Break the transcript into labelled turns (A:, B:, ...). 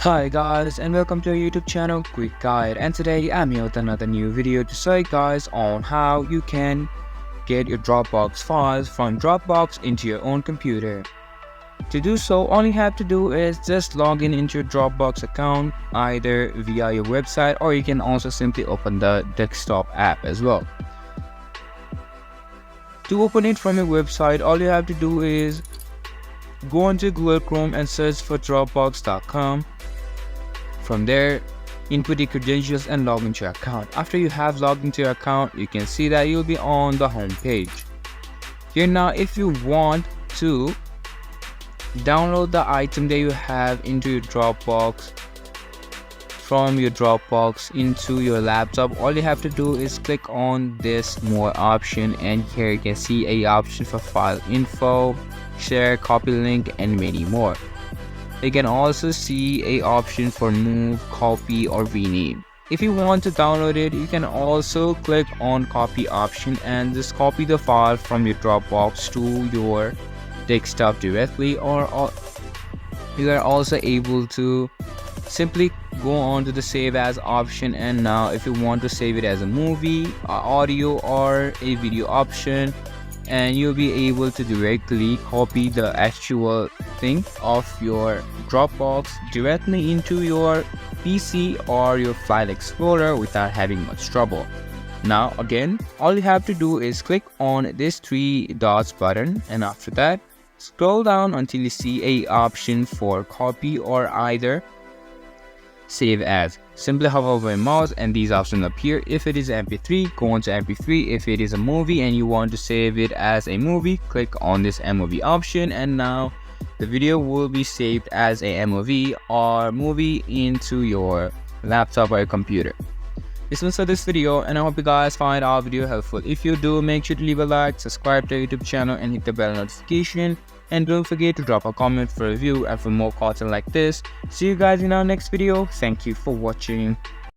A: Hi guys, and welcome to our YouTube channel Quick Guide, and today I'm here with another new video to show you guys on how you can get your Dropbox files from Dropbox into your own computer. To do so, all you have to do is just log in into your Dropbox account either via your website, or you can also simply open the desktop app as well. To open it from your website, all you have to do is go onto Google Chrome and search for dropbox.com. From there, input your credentials and log into your account. After you have logged into your account, you can see that you'll be on the home page. Here now, if you want to download the item that you have into your Dropbox from your Dropbox into your laptop, all you have to do is click on this more option, and here you can see a option for file info, share, copy link, and many more. You can also see a option for move, copy, or rename. If you want to download it, you can also click on copy option and just copy the file from your Dropbox to your desktop directly, or you are also able to simply go on to the save as option, and now if you want to save it as a movie, audio, or a video option, and you'll be able to directly copy the actual thing of your Dropbox directly into your PC or your file explorer without having much trouble. Now again, all you have to do is click on this three dots button, and after that scroll down until you see a option for copy or either save as. Simply hover over your mouse and these options appear. If it is MP3, go on to MP3. If it is a movie and you want to save it as a movie, click on this MOV option, and now the video will be saved as a MOV or movie into your laptop or your computer. This was for this video, and I hope you guys find our video helpful. If you do, make sure to leave a like, subscribe to our YouTube channel, and hit the bell notification. And don't forget to drop a comment for a review and for more content like this. See you guys in our next video. Thank you for watching.